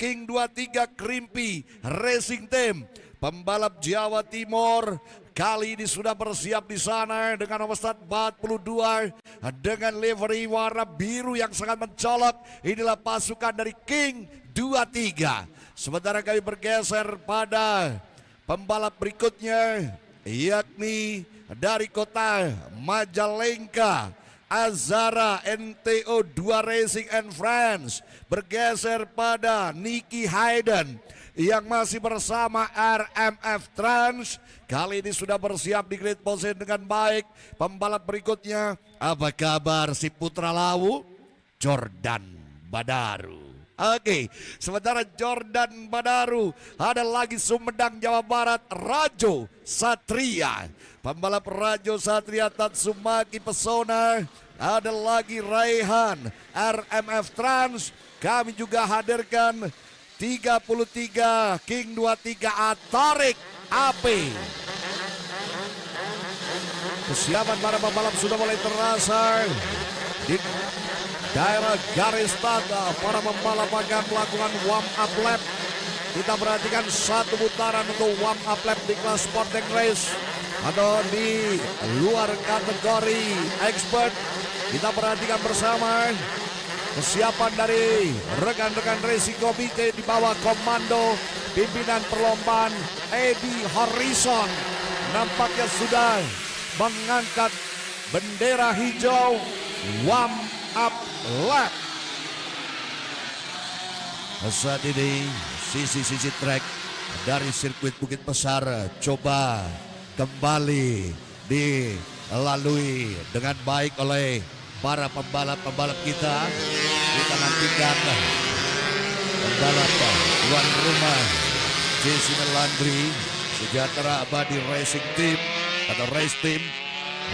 King 23 Krimpi Racing Team. Pembalap Jawa Timur kali ini sudah bersiap di sana dengan nomor start 42 dengan livery warna biru yang sangat mencolok. Inilah pasukan dari King 23. Sementara kami bergeser pada pembalap berikutnya, yakni dari kota Majalengka, Azara NTO 2 Racing and Friends. Bergeser pada Nicky Hayden yang masih bersama RMF Trans. Kali ini sudah bersiap di grid position dengan baik. Pembalap berikutnya, apa kabar si Putra Lawu? Jordan Badaru. Oke, sementara Jordan Badaru, ada lagi Sumedang Jawa Barat, Rajo Satria. Pembalap Rajo Satria Tatsumaki Pesona. Ada lagi Raihan RMF Trans. Kami juga hadirkan 33 King 23 Atarik AP. Kesiapan para pembalap sudah mulai terasa di daerah garis start. Para pembalap akan melakukan warm up lap. Kita perhatikan satu putaran untuk warm up lap di kelas sporting race atau di luar kategori expert. Kita perhatikan bersama kesiapan dari rekan-rekan racing komite di bawah komando pimpinan perlombaan Edi Harrison. Nampaknya sudah mengangkat bendera hijau warm up lap. Saat ini sisi-sisi track dari sirkuit Bukit Besar coba kembali dilalui dengan baik oleh para pembalap-pembalap kita. Kita nantikan pembalap tuan rumah JC Melandri Sejahtera Abadi Racing Team atau Race Team.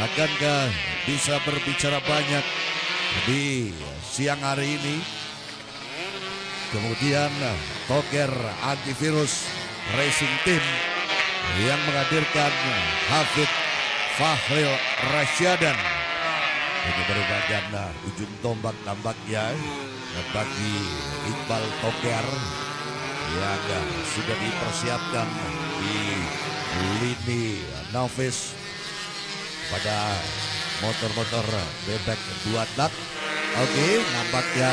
Akankah bisa berbicara banyak di siang hari ini? Kemudian Toger Antivirus Racing Team yang menghadirkan Hafid Fahril Rasyadan. Ini merupakan ujung tombak tampaknya bagi Iqbal Toger yang sudah dipersiapkan di lini novice pada motor-motor bebek 2 tak. Oke, nampaknya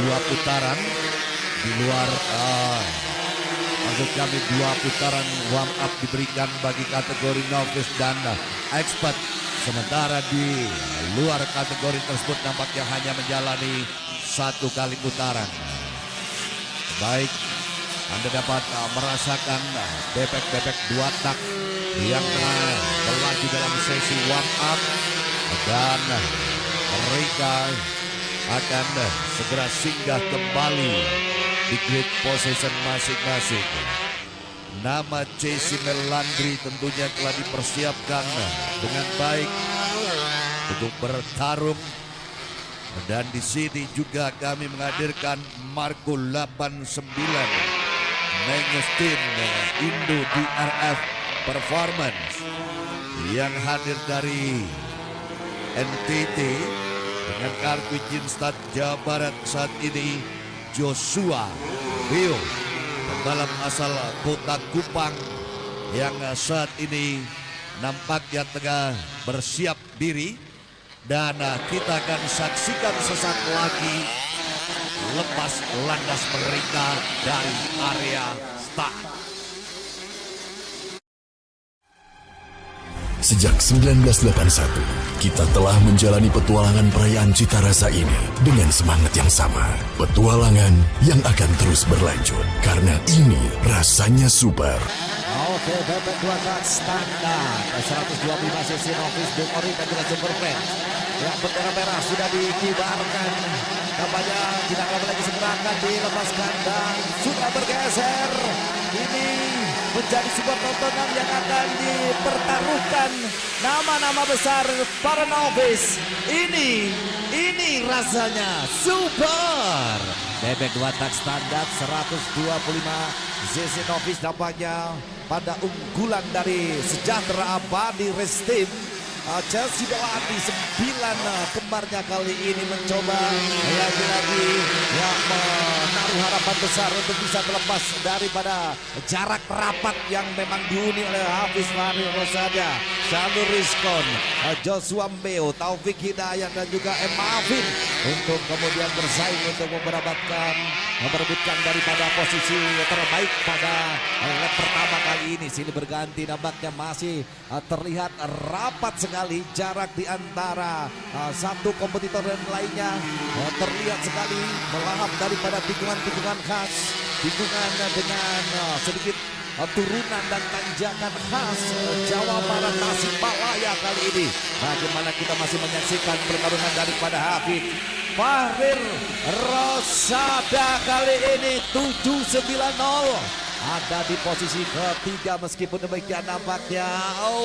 2 putaran di luar maksud kami 2 putaran warm up diberikan bagi kategori novice dan expert. Sementara di luar kategori tersebut nampaknya hanya menjalani 1 kali putaran. Baik, Anda dapat merasakan bebek-bebek 2 tak yang melaju dalam sesi warm up dan mereka akan segera singgah kembali di grid position masing-masing. Nama JC Melandri tentunya telah dipersiapkan dengan baik untuk bertarung. Dan di sini juga kami menghadirkan Marco 89 Menges Team Indo DRF Performance yang hadir dari NTT dengan kartu izin start Jawa Barat saat ini Joshua Bio, pembalap asal Kota Kupang yang saat ini nampaknya tengah bersiap diri. Dan kita akan saksikan sesaat lagi lepas landas mereka dari area start. Sejak 1981, kita telah menjalani petualangan perayaan Cita Rasa ini dengan semangat yang sama. Petualangan yang akan terus berlanjut, karena ini rasanya super. Oke, bebek 2 tak standar 125 cc novice Bung Ori dan juga Super Friends. Ya, bendera merah sudah dikibarkan. Kampanye tidak lagi segera akan dilepaskan dan sudah bergeser. Ini menjadi sebuah tontonan yang akan dipertaruhkan nama-nama besar para novice. Ini rasanya super. Bebek 2 tak standar 125 cc novice nampaknya pada unggulan dari Sejahtera Abadi Race Team Chelsea Belandi 9 kembarnya kali ini mencoba lagi-lagi yang menaruh harapan besar untuk bisa terlepas daripada jarak rapat yang memang dihuni oleh Hafiz Fahri Rosada, Shalur Rizkon, Joshua Mbeo, Taufik Hidayat dan juga M. Afin untuk kemudian bersaing untuk merebutkan daripada posisi terbaik pada lap pertama kali ini. Sini berganti nampaknya masih terlihat rapat sekali jarak di antara satu kompetitor dan lainnya. Terlihat sekali melahap daripada tikungan-tikungan khas, tikungan dengan sedikit turunan dan tanjakan khas Jawa Barat Tasikmalaya kali ini. Bagaimana kita masih menyaksikan pertarungan daripada Habib Fahri Rosada kali ini 790 ada di posisi ketiga. Meskipun demikian nampaknya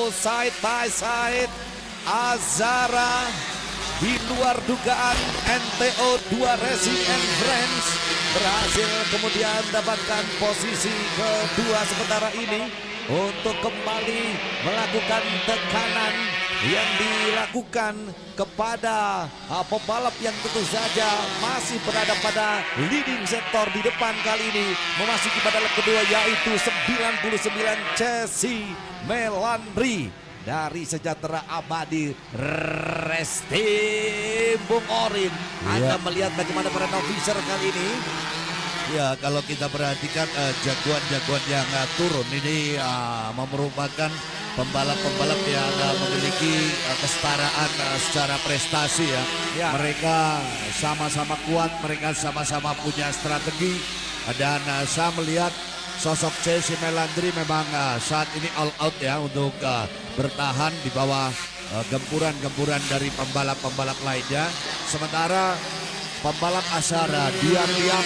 side by side Azara di luar dugaan. NTO 2 Racing and Friends berhasil kemudian mendapatkan posisi kedua sementara ini untuk kembali melakukan tekanan yang dilakukan kepada pembalap yang tentu saja masih berada pada leading sektor di depan kali ini, memasuki pada lap kedua yaitu 99 Chelsea Melandri dari Sejahtera Abadi Restim. Bung Orin, Anda melihat bagaimana para novicer kali ini? Ya, kalau kita perhatikan jagoan-jagoan yang turun ini merupakan pembalap-pembalap yang memiliki kesetaraan secara prestasi ya. Mereka sama-sama kuat, mereka sama-sama punya strategi, dan saya melihat sosok Chelsea Melandri memang saat ini all out ya untuk bertahan di bawah gempuran-gempuran dari pembalap-pembalap lainnya. Sementara pembalap Azara diam-diam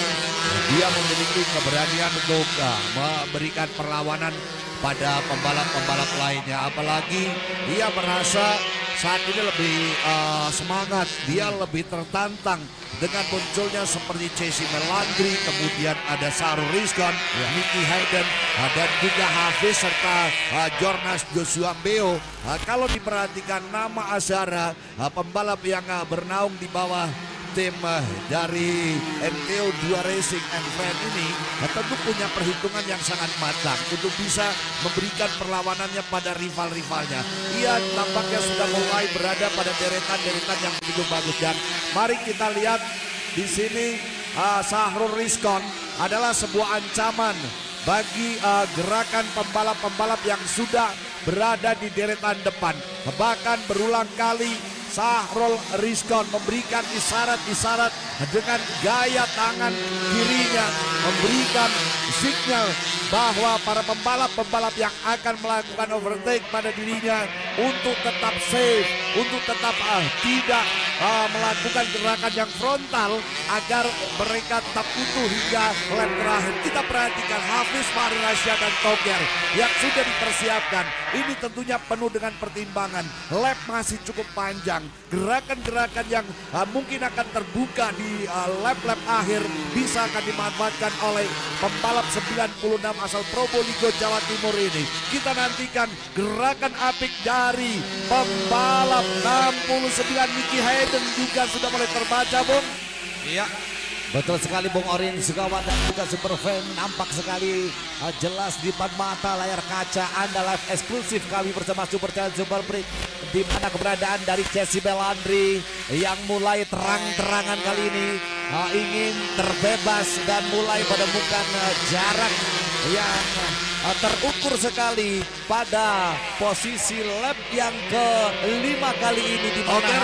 dia memiliki keberanian untuk memberikan perlawanan pada pembalap-pembalap lainnya. Apalagi dia merasa saat ini lebih semangat, dia lebih tertantang dengan munculnya seperti Chelsea Melandri, kemudian ada Shalur Rizkon, Nicky Hayden, dan juga Hafiz serta Jornas Joshua Mbeo. Kalau diperhatikan nama Azara, pembalap yang bernaung di bawah tim dari NTO 2 Racing and Friends ini tentu punya perhitungan yang sangat matang untuk bisa memberikan perlawanannya pada rival-rivalnya. Ia nampaknya sudah mulai berada pada deretan-deretan yang begitu bagus, dan mari kita lihat di sini Shalur Rizkon adalah sebuah ancaman bagi gerakan pembalap-pembalap yang sudah berada di deretan depan. Bahkan berulang kali Shalur Rizkon memberikan isyarat-isyarat dengan gaya tangan kirinya, memberikan sinyal bahwa para pembalap-pembalap yang akan melakukan overtake pada dirinya untuk tetap safe, untuk tetap tidak melakukan gerakan yang frontal agar mereka tetap utuh hingga lap terakhir. Kita perhatikan Hafiz Fahri Rosada dan Toger yang sudah dipersiapkan. Ini tentunya penuh dengan pertimbangan. Lap masih cukup panjang. Gerakan-gerakan yang mungkin akan terbuka di lap-lap akhir bisa akan dimanfaatkan oleh pembalap 96 asal Probolinggo Jawa Timur ini. Kita nantikan gerakan apik dari pembalap 69 Nicky Hayden juga sudah mulai terbaca, Bung. Iya, betul sekali Bung Orin, Sugawan dan juga Superfan. Nampak sekali jelas di depan mata layar kaca Anda live eksklusif kami bersama Super Challenge Super Break, di mana keberadaan dari Chelsea Melandri yang mulai terang-terangan kali ini ingin terbebas dan mulai menemukan jarak yang terukur sekali pada posisi lap yang ke-5 kali ini, di mana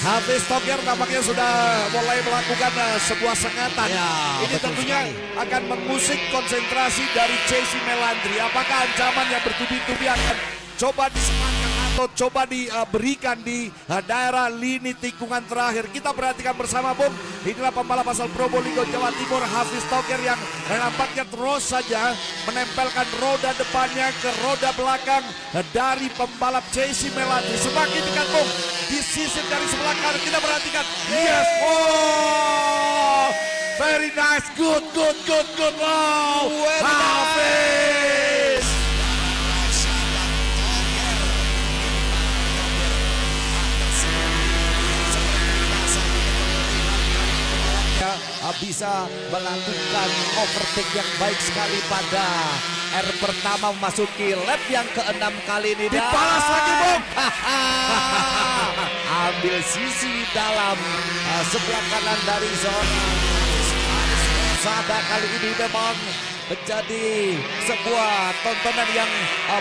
Hafiz Toger nampaknya sudah mulai melakukan sebuah sengatan. Ini tentunya akan mengusik konsentrasi dari Chelsea Melandri. Apakah ancaman yang bertubi-tubi akan coba disematkan atau coba diberikan di daerah lini tikungan terakhir? Kita perhatikan bersama, Bung. Inilah pembalap asal Probolinggo Jawa Timur, Hafiz Toger, yang nampaknya terus saja menempelkan roda depannya ke roda belakang dari pembalap Chelsea Melandri. Semakin dekat, Bung, di sisi dari sebelah kanan. Kita perhatikan. Yes, oh, very nice, good. Wow, Hafiz. bisa melakukan overtake yang baik sekali pada R pertama memasuki lap yang ke-6 kali ini. Dibalas lagi, Bung. Ambil sisi dalam sebelah kanan dari zona. Sada kali ini memang menjadi sebuah tontonan yang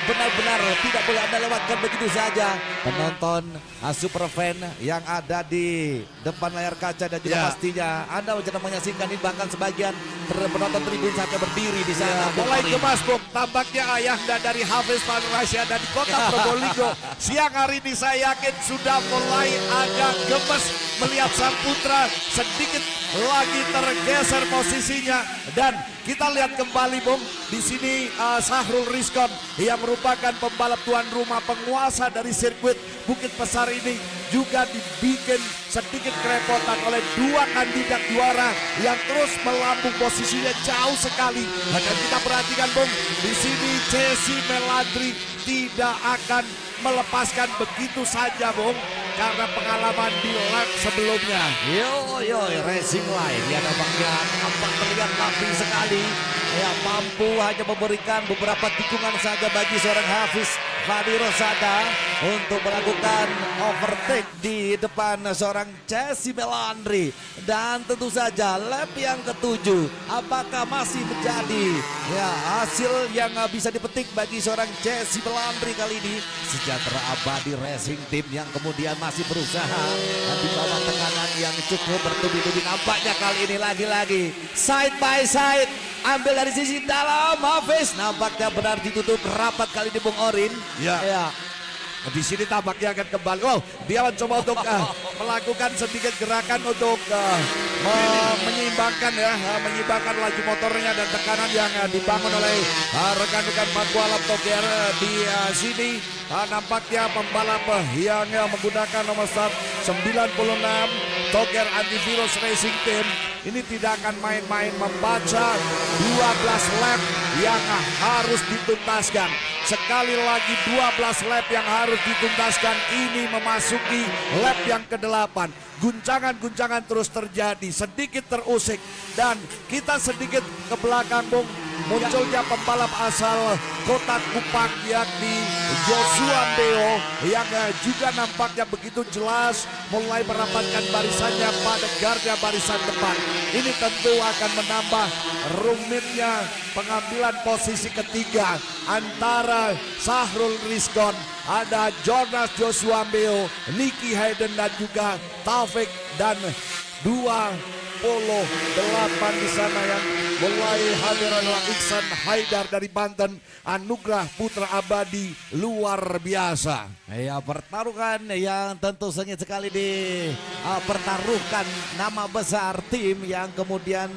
benar-benar tidak boleh Anda lewatkan begitu saja. Penonton super fan yang ada di depan layar kaca dan juga pastinya Anda sedang menyaksikan ini, bahkan sebagian penonton tribun sampai berdiri di sana. Mulai gemas, Bung. Tampaknya ayahanda dari Hafiz Panrasya dari kota Probolinggo siang hari ini saya yakin sudah mulai agak gemes melihat sang putra sedikit lagi tergeser posisinya. Dan kita lihat kembali, Bung, di sini Syahrul Rizkon yang merupakan pembalap tuan rumah penguasa dari sirkuit Bukit Besar ini juga dibikin sedikit kerepotan oleh dua kandidat juara yang terus melambung posisinya jauh sekali. Dan kita perhatikan, Bung, di sini Jesse Melandri tidak akan melepaskan begitu saja, Bung, karena pengalaman di lap sebelumnya. Yo Racing Line ya nampaknya nampak terlihat rapi sekali. Ya, mampu hanya memberikan beberapa tikungan saja bagi seorang Hafiz Fadi Rosada untuk melakukan overtake di depan seorang Jesse Melandri. Dan tentu saja lap yang ke-7 apakah masih menjadi hasil yang bisa dipetik bagi seorang Jesse Melandri kali ini. Sejahtera Abadi Racing Team yang kemudian masih berusaha dan di bawah tekanan yang cukup bertubi-tubi. Nampaknya kali ini lagi-lagi side by side, ambil dari sisi dalam. Hafiz nampaknya benar ditutup rapat kali di Bung Orin. Ya. Di sini tampaknya akan kembali. Oh, dia mencoba untuk melakukan sedikit gerakan untuk menyeimbangkan laju motornya dan tekanan yang dibangun oleh rekan-rekan pembalap Toger di sini. Nampaknya pembalap yang menggunakan nomor start 96 Toger Antivirus Racing Team ini tidak akan main-main membaca 12 lap yang harus dituntaskan. Sekali lagi 12 lap yang harus dituntaskan, ini memasuki lap yang ke-8. Guncangan-guncangan terus terjadi, sedikit terusik dan kita sedikit ke belakang, Bung. Munculnya pembalap asal Kota Kupang yakni Joshua Beo yang juga nampaknya begitu jelas mulai merapatkan barisannya pada garda barisan depan. Ini tentu akan menambah rumitnya pengambilan posisi ketiga antara Syahrul Rizkon, ada Jonas Joshua Beo, Nicky Hayden dan juga Taufik, dan 28 di sana yang mulai hadir adalah Iksan Haidar dari Banten, Anugrah Putra Abadi, luar biasa. Ya, pertarungan yang tentu sengit sekali dipertaruhkan nama besar tim yang kemudian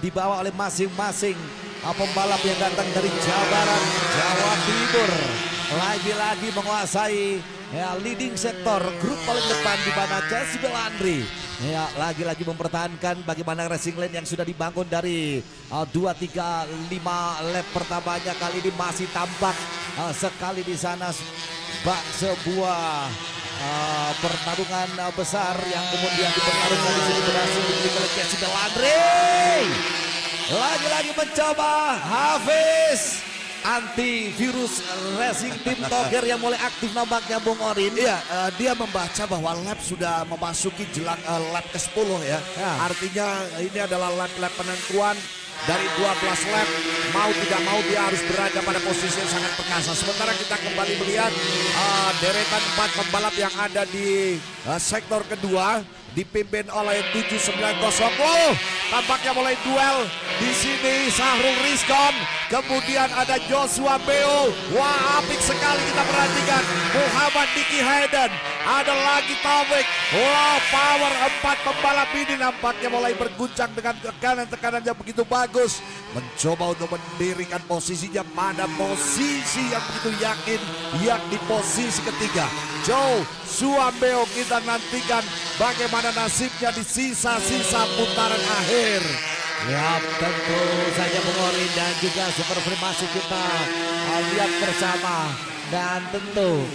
dibawa oleh masing-masing pembalap yang datang dari Jawa Barat, Jawa Timur. Lagi-lagi menguasai leading sektor grup paling depan di mana Jesse Melandri lagi-lagi mempertahankan bagaimana racing lane yang sudah dibangun dari 2, 3, 5 lap pertamanya. Kali ini masih tampak sekali di sana sebuah pertarungan besar yang kemudian dipertaruhkan di sini, berhasil dimiliki oleh Jesse Melandri. Lagi-lagi mencoba Hafiz Antivirus Racing Team Toger yang mulai aktif nampaknya, Bung Orin. Iya, dia membaca bahwa lap sudah memasuki jelang lap ke-10 ya. Artinya ini adalah lap penentuan dari 12 lap. Mau tidak mau dia harus berada pada posisi yang sangat perkasa. Sementara kita kembali melihat deretan 4 pembalap yang ada di sektor kedua dipimpin oleh 790. Tampaknya mulai duel di sini Syahrul Rizkon, kemudian ada Joshua Beo. Wah, apik sekali kita perhatikan. Muhammad Nicky Hayden, ada lagi Taufik. Wah, power 4 pembalap ini nampaknya mulai berguncang dengan tekanan yang begitu bagus. Mencoba untuk mendirikan posisinya pada posisi yang begitu yakin, yakni posisi ketiga. Joshua Beo, kita nantikan bagaimana nasibnya di sisa-sisa putaran akhir. Ya, tentu saja Bung Orin dan juga Super Free masih kita lihat bersama. Dan tentu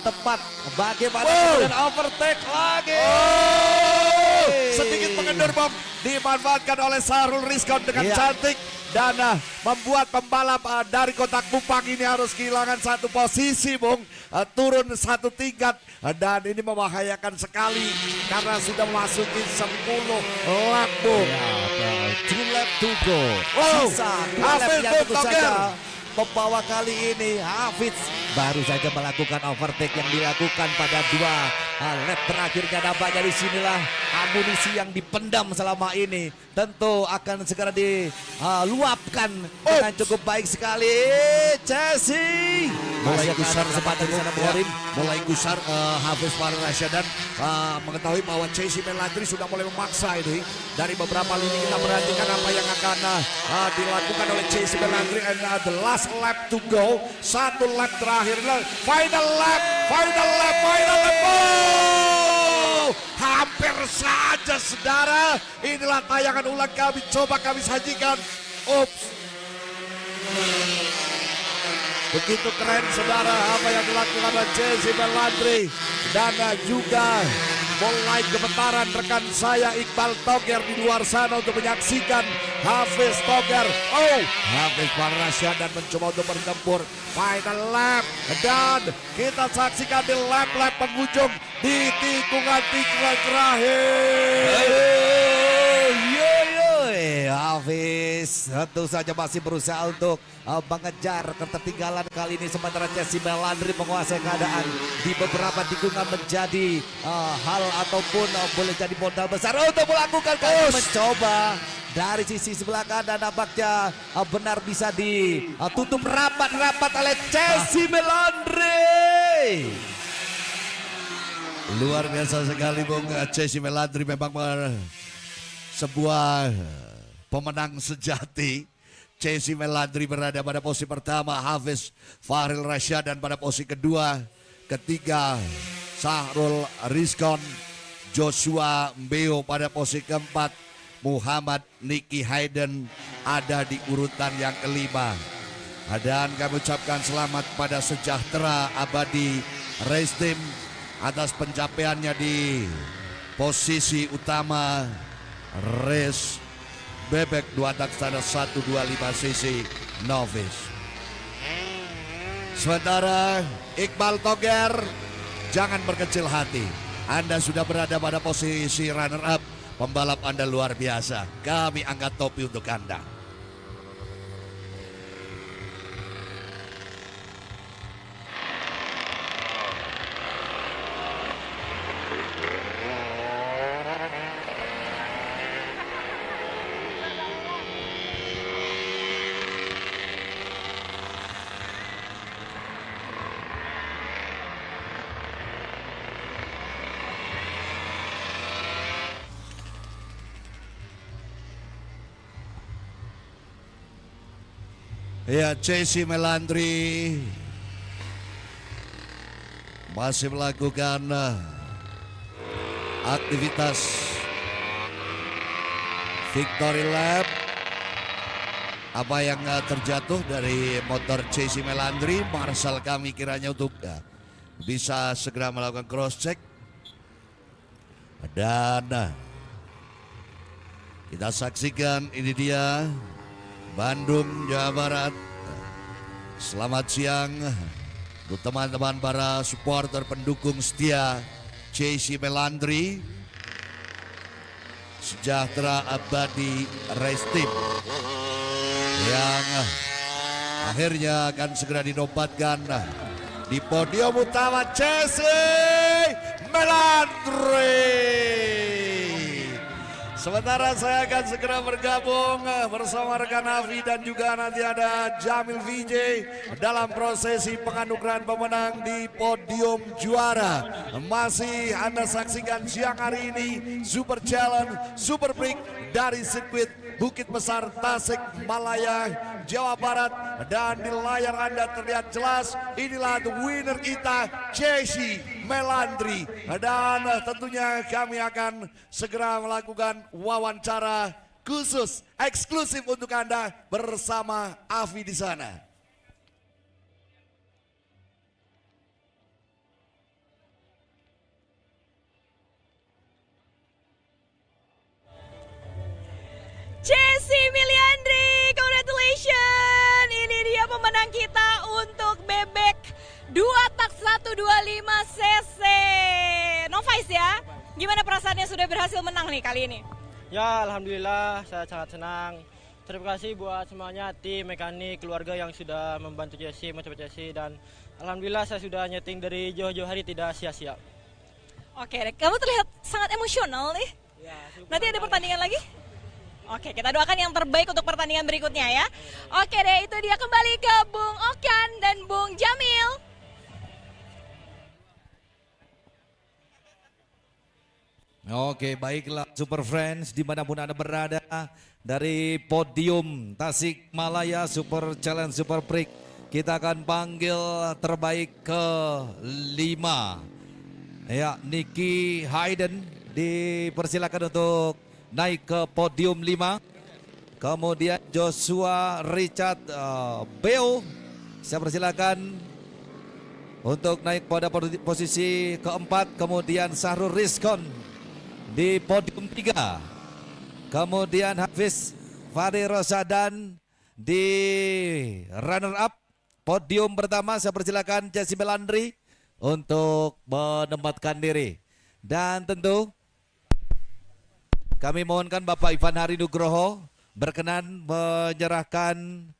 tepat bagaimana kemudian overtake lagi. sedikit mengendur bom dimanfaatkan oleh Syahrul Rizkon dengan cantik dan membuat pembalap dari Kotak Kupang ini harus kehilangan satu posisi, Bung, turun satu tingkat dan ini membahayakan sekali karena sudah memasuki 10 lap, Bung. 2 lap to go. Sisa 2 lap yang tentu saja membawa kali ini Hafiz baru saja melakukan overtake yang dilakukan pada 2 lap terakhirnya. Nampaknya di sinilah amunisi yang dipendam selama ini tentu akan segera diluapkan dengan cukup baik sekali. Chelsea Mulai gusar kesempatan di sana ya, mulai gusar Hafiz Fahril Rasyad dan mengetahui bahwa Chelsea Melandri sudah mulai memaksa ini. Dari beberapa lini kita perhatikan apa yang akan dilakukan oleh Chelsea Melandri, and the last lap to go, 1 lap terakhir, final lap. Oh! Hampir saja saudara, inilah tayangan ulang kami sajikan. Ups. Begitu keren saudara apa yang dilakukan oleh Chelsea Melandri dan juga mulai gemetaran rekan saya Iqbal Toger di luar sana untuk menyaksikan Hafiz Toger. Hafiz Fahril Rasyad dan mencoba untuk bertempur final lap dan kita saksikan di lap-lap penghujung di tikungan terakhir. Hafiz tentu saja masih berusaha untuk mengejar ketertinggalan kali ini, sementara Chelsea Melandri menguasai keadaan di beberapa tikungan menjadi hal ataupun boleh jadi modal besar untuk melakukan mencoba dari sisi sebelah kanan. Nampaknya benar bisa ditutup rapat-rapat oleh Chelsea Melandri. Luar biasa sekali, Bung. Chelsea Melandri memang sebuah pemenang sejati. Chelsea Melandri berada pada posisi pertama, Hafiz Fahril Rasyad, dan pada posisi kedua, ketiga Syahrul Rizkon, Joshua Mbeo pada posisi keempat, Muhammad Nicky Hayden ada di urutan yang kelima. Dan kami ucapkan selamat pada Sejahtera Abadi Race Team atas pencapaiannya di posisi utama race bebek 2 tak standar 125 cc novice. Sementara Iqbal Toger, jangan berkecil hati, Anda sudah berada pada posisi runner up. Pembalap Anda luar biasa, kami angkat topi untuk Anda. Ya, Chelsea Melandri masih melakukan aktivitas victory lap. Apa yang terjatuh dari motor Chelsea Melandri, Marshal kami kiranya untuk bisa segera melakukan cross check. Dan kita saksikan, ini dia Bandung, Jawa Barat. Selamat siang untuk teman-teman para supporter pendukung setia Chelsea Melandri, Sejahtera Abadi Race Team, yang akhirnya akan segera dinobatkan di podium utama Chelsea Melandri. Sementara saya akan segera bergabung bersama rekan Avi dan juga nanti ada Jamil VJ dalam prosesi penganugerahan pemenang di podium juara. Masih Anda saksikan siang hari ini Super Challenge Super Break dari sirkuit Bukit Besar Tasik Malaya, Jawa Barat, dan di layar Anda terlihat jelas inilah the winner kita, Chelsea Melandri. Dan tentunya kami akan segera melakukan wawancara khusus eksklusif untuk Anda bersama Avi di sana. Jesse Miliandri, congratulations. Ini dia pemenang kita untuk bebek 2 tak 125 cc. Novice ya. Gimana perasaannya sudah berhasil menang nih kali ini? Ya, alhamdulillah saya sangat senang. Terima kasih buat semuanya, tim, mekanik, keluarga yang sudah membantu Jesse, mencoba Jesse, dan alhamdulillah saya sudah nyeting dari jauh-jauh hari tidak sia-sia. Oke, kamu terlihat sangat emosional nih. Ya, Nanti ada pertandingan lagi? Oke, kita doakan yang terbaik untuk pertandingan berikutnya ya. Oke deh, itu dia kembali ke Bung Okan dan Bung Jamil. Oke, baiklah Super Friends dimanapun Anda berada, dari podium Tasikmalaya Super Challenge Super Prix kita akan panggil terbaik ke 5. Ya, Nicky Hayden dipersilakan untuk naik ke podium 5. Kemudian Joshua Richard Beo, saya persilakan untuk naik pada posisi keempat. Kemudian Sahrul Rizkon di podium 3. Kemudian Hafiz Fahri Rosadan di runner up. Podium pertama saya persilakan Jesse Melandri untuk menempatkan diri. Dan tentu kami mohonkan Bapak Ivan Hari Nugroho berkenan menyerahkan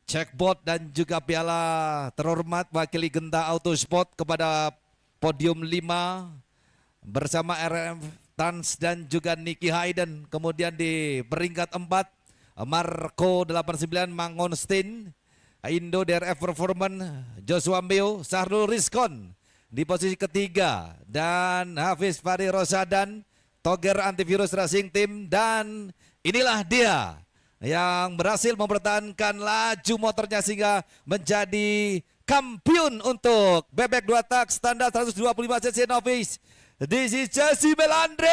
checkboard dan juga piala terhormat wakili Genta Autosport kepada podium 5 bersama RM Tans dan juga Nicky Hayden. Kemudian di peringkat 4 Marco 89 Mangonstein, Indo DRF Performance Joshua Mbeo, Sahrul Rizkon di posisi ketiga, dan Hafiz Fahri Rosadan Toger Antivirus Racing Team. Dan inilah dia yang berhasil mempertahankan laju motornya sehingga menjadi kampiun untuk bebek 2 tak standar 125 cc novice. This is Jesse Melandri.